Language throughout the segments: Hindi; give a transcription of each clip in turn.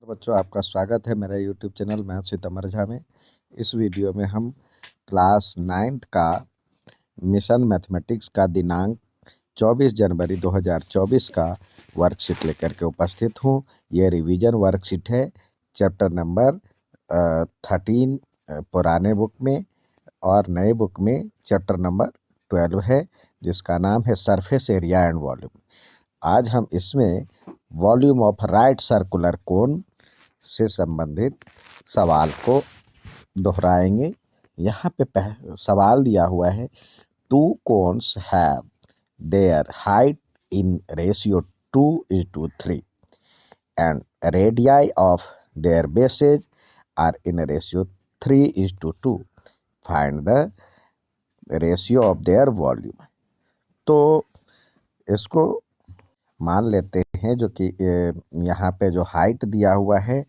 तो बच्चों, आपका स्वागत है मेरा यूट्यूब चैनल मैथ सितम्बर झा में। इस वीडियो में हम क्लास 9th का मिशन मैथमेटिक्स का दिनांक 24 जनवरी 2024 का वर्कशीट लेकर के उपस्थित हूँ। ये रिवीजन वर्कशीट है, चैप्टर नंबर 13 पुराने बुक में और नए बुक में चैप्टर नंबर 12 है, जिसका नाम है सरफेस एरिया एंड वॉल्यूम। आज हम इसमें volume of right circular cone से संबंधित सवाल को दोहराएंगे। यहाँ पे सवाल दिया हुआ है, two cones have their height in ratio 2:3 and radii of their bases are in ratio 3:2। Find the ratio of their volume. तो इसको मान लेते हैं जो कि यहाँ पे जो हाइट दिया हुआ है,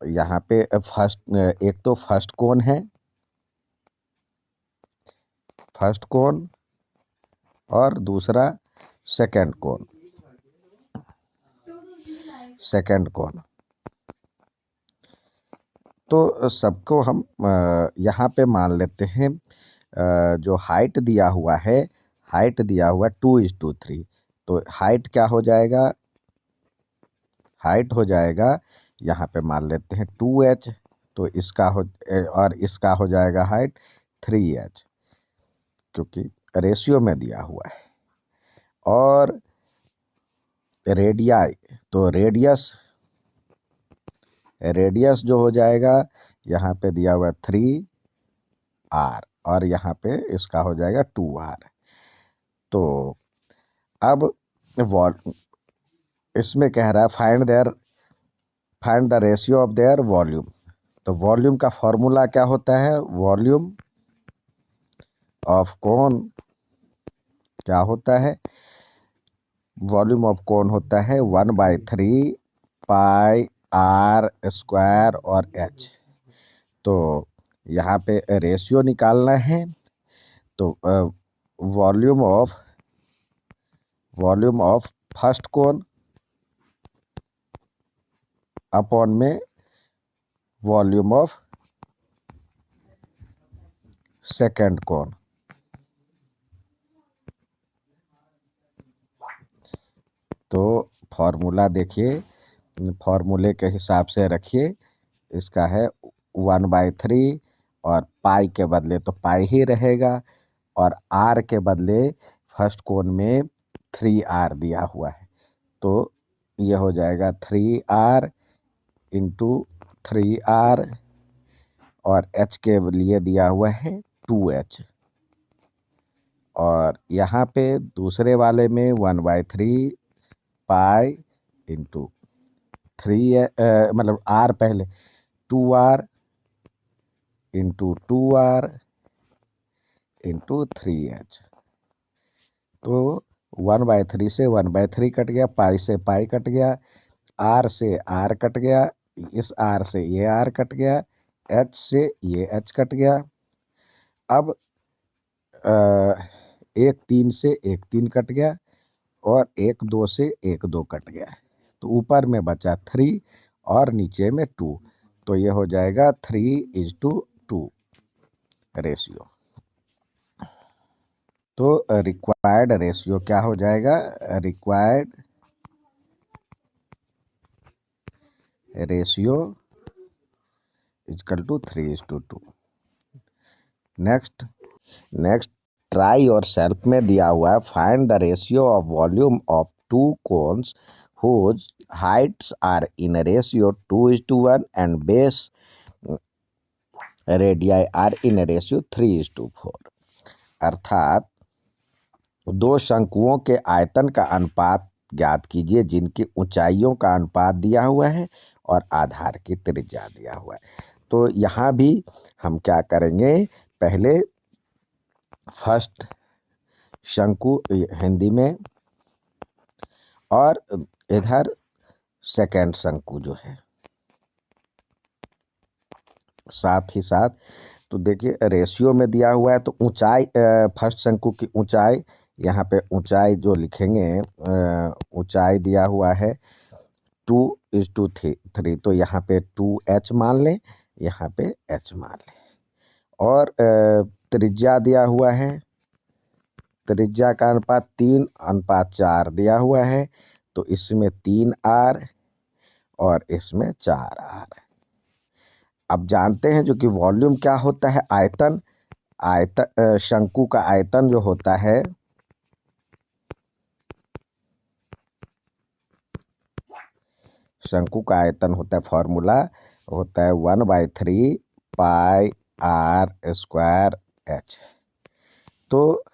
यहाँ पे एक तो फर्स्ट कोन है, फर्स्ट कोन, और दूसरा सेकंड कोन। तो सबको हम यहाँ पे मान लेते हैं। जो हाइट दिया हुआ है, 2:3। तो हाइट क्या हो जाएगा? हाइट हो जाएगा, यहाँ पे मान लेते हैं 2h, तो इसका और इसका हो जाएगा हाइट 3h, क्योंकि रेशियो में दिया हुआ है। और रेडियाई, तो रेडियस जो हो जाएगा, यहाँ पे दिया हुआ 3r और यहाँ पे इसका हो जाएगा 2r। तो अब इसमें कह रहा है find the ratio of their volume. तो वॉल्यूम का फॉर्मूला क्या होता है? वॉल्यूम ऑफ कोन क्या होता है? वॉल्यूम ऑफ कोन होता है 1/3 पाई r स्क्वायर और h। तो यहाँ पे रेशियो निकालना है, तो volume of first cone upon में वॉल्यूम ऑफ सेकंड कोन। तो फॉर्मूला देखिए, फॉर्मूले के हिसाब से रखिए। इसका है 1/3 और पाई के बदले तो पाई ही रहेगा, और r के बदले फर्स्ट कोन में 3r दिया हुआ है, तो ये हो जाएगा 3r इंटू 3r, और h के लिए दिया हुआ है 2h। और यहाँ पे दूसरे वाले में 1/3 पाई इंटू 3 मतलब r पहले 2r into 2r into 3h। तो 1/3 से 1/3 कट गया, पाई से पाई कट गया, r से r कट गया, इस r से ये r कट गया, h से ये h कट गया। अब 1 3 से 1 3 कट गया, और 1 2 से 1 2 कट गया। तो ऊपर में बचा 3 और नीचे में 2, तो ये हो जाएगा 3:2 रेशियो। तो रिक्वायर्ड रेशियो क्या हो जाएगा? Required ratio equal to 3:2। Next try yourself में दिया हुआ है, find the ratio of volume of two cones whose heights are in ratio 2:1 and base radii are in ratio 3:4। अर्थात दो शंकुओं के आयतन का अनुपात ज्ञात कीजिए जिनकी ऊंचाइयों का अनुपात दिया हुआ है और आधार की त्रिज्या दिया हुआ है। तो यहाँ भी हम क्या करेंगे, पहले फर्स्ट शंकु हिंदी में, और इधर सेकंड शंकु जो है साथ ही साथ। तो देखिए रेशियो में दिया हुआ है, तो ऊंचाई, फर्स्ट शंकु की ऊंचाई, यहाँ पे ऊंचाई जो लिखेंगे, ऊंचाई दिया हुआ है 2:3, तो यहाँ पे 2h मान लें, यहाँ पे h मान लें। और त्रिज्या दिया हुआ है, त्रिज्या का अनुपात 3:4 दिया हुआ है, तो इसमें 3r और इसमें 4r। अब जानते हैं जो कि वॉल्यूम क्या होता है, आयतन। आयतन शंकु का आयतन जो होता है, शंकु का आयतन होता है, फॉर्मूला होता है 1/3 पाई आर स्क्वायर एच। तो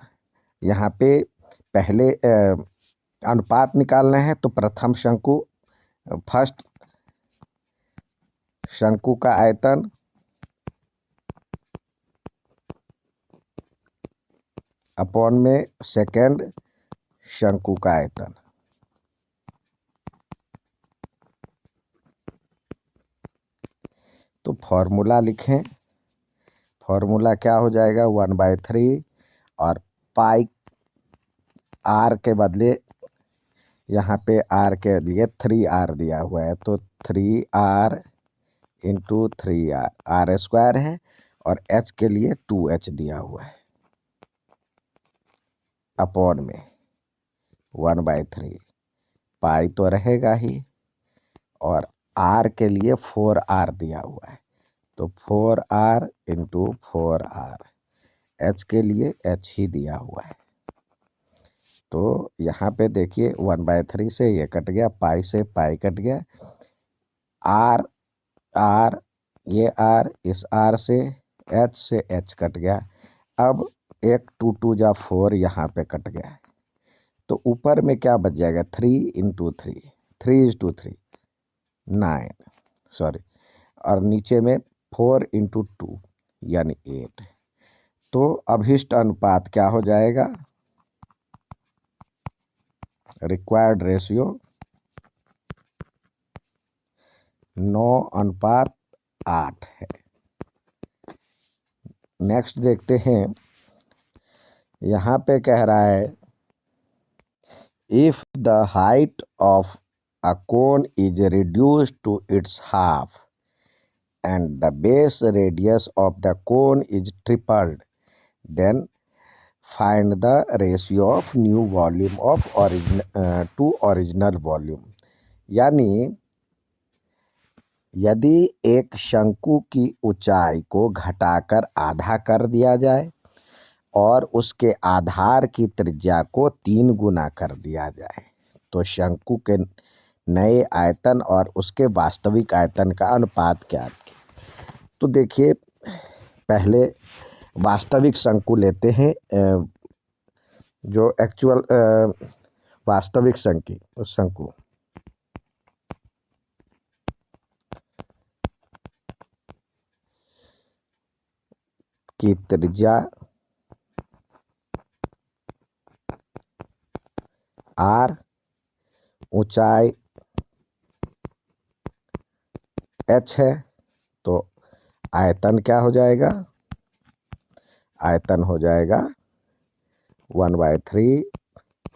यहाँ पे पहले अनुपात निकालना है, तो प्रथम शंकु, फर्स्ट शंकु का आयतन अपॉन में सेकेंड शंकु का आयतन। तो फॉर्मूला लिखें, फॉर्मूला क्या हो जाएगा, 1/3 और पाई आर के बदले यहाँ पे आर के लिए 3r दिया हुआ है, तो 3r into 3r, are square है, और h के लिए 2h दिया हुआ है, अपॉन में 1/3 पाई तो रहेगा ही, और r के लिए 4r दिया हुआ है, तो 4r इंटू 4r, h के लिए h ही दिया हुआ है। तो यहाँ पे देखिए 1/3 से ये कट गया, पाई से पाई कट गया, आर आर, ये आर, इस आर से h कट गया। अब 1 2 जा 4 यहाँ पे कट गया, तो ऊपर में क्या बच जाएगा, 3 × 3 9, सॉरी, और नीचे में 4 × 2 यानी 8। तो अभिष्ट अनुपात क्या हो जाएगा, रिक्वायर्ड रेशियो 9:8 है। नेक्स्ट देखते हैं, यहाँ पे कह रहा है, if the height of a cone is reduced to its half and the base radius of the cone is tripled, then find the ratio of new volume of to original volume। यानी यदि एक शंकु की ऊंचाई को घटाकर आधा कर दिया जाए और उसके आधार की त्रिज्या को 3 गुना कर दिया जाए, तो शंकु के नए आयतन और उसके वास्तविक आयतन का अनुपात क्या है। तो देखिए, पहले वास्तविक शंकु लेते हैं, जो एक्चुअल वास्तविक शंकु की त्रिज्या r, ऊंचाई h है, तो आयतन क्या हो जाएगा, आयतन हो जाएगा 1/3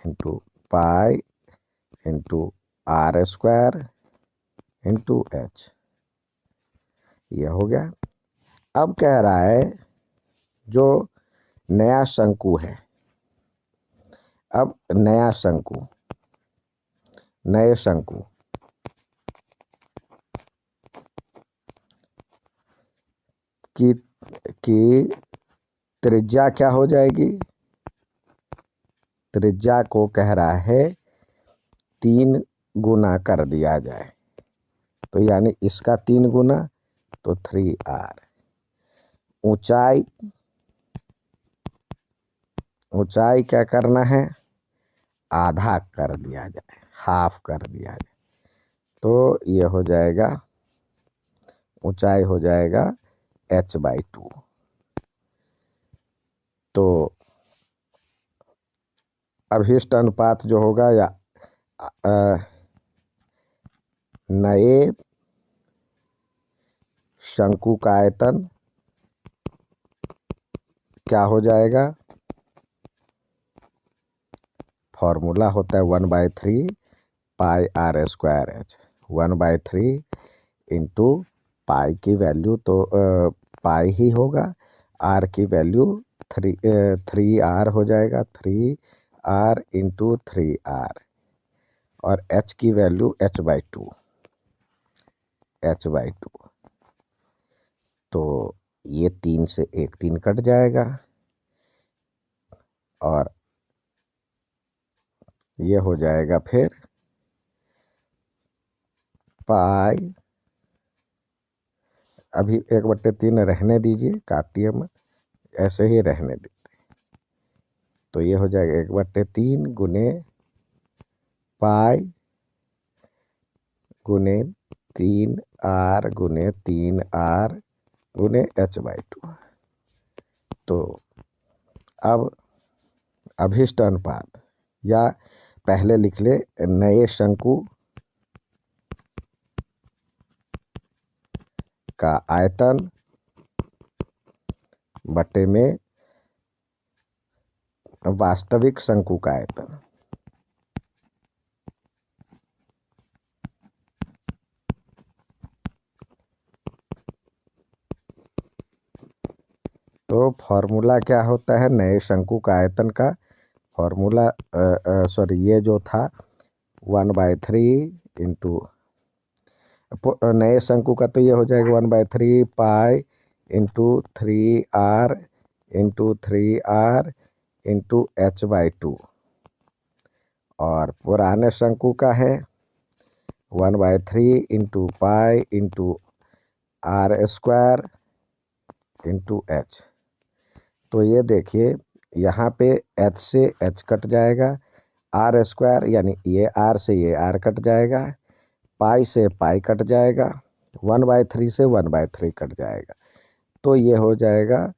into pi into r square into h, यह हो गया। अब कह रहा है जो नया शंकु है, अब नया शंकु, नए शंकु की त्रिज्या क्या हो जाएगी, त्रिज्या को कह रहा है 3 गुना कर दिया जाए, तो यानी इसका 3 गुना, तो 3r। ऊंचाई, ऊंचाई क्या करना है, आधा कर दिया जाए, हाफ कर दिया जाए, तो ये हो जाएगा, ऊंचाई हो जाएगा h/2। तो अभिष्ट अनुपात जो होगा, या नए शंकु का आयतन क्या हो जाएगा, फॉर्मूला होता है 1/3 pi R square H. 1/3 into pi की वैल्यू तो पाई ही होगा, आर की वैल्यू 3r हो जाएगा, 3r इंटू 3r, और h की वैल्यू h/2, तो ये 3 से 1 3 कट जाएगा, और ये हो जाएगा फिर पाई, अभी 1/3 रहने दीजिए, काटिए मत, ऐसे ही रहने दीजिए, तो ये हो जाएगा 1/3 गुने पाई गुने 3r गुने 3r गुने h/2। तो अब अभिष्ट अनुपात, या पहले लिख ले नए शंकु का आयतन बटे में वास्तविक शंकु का आयतन। तो फॉर्मूला क्या होता है नए शंकु का आयतन का? फॉर्मूला सॉरी, ये जो था 1/3 इंटू नए शंकु का, तो ये हो जाएगा 1/3 pi into 3r into 3r into h/2, और पुराने शंकु का है 1/3 into pi into r² into h। तो ये देखिए यहाँ पे h से h कट जाएगा, r² यानी ये r से ये r कट जाएगा, पाई से पाई कट जाएगा, 1/3 से 1/3 कट जाएगा, तो ये हो जाएगा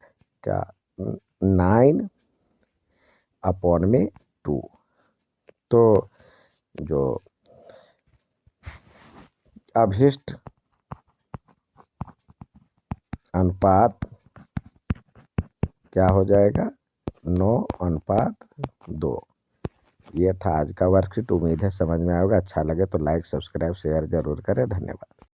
क्या 9/2। तो जो अभिष्ट अनुपात क्या हो जाएगा 9/2। ये था आज का वर्कशीट। उम्मीद है समझ में आएगा। अच्छा लगे तो लाइक सब्सक्राइब शेयर जरूर करें। धन्यवाद।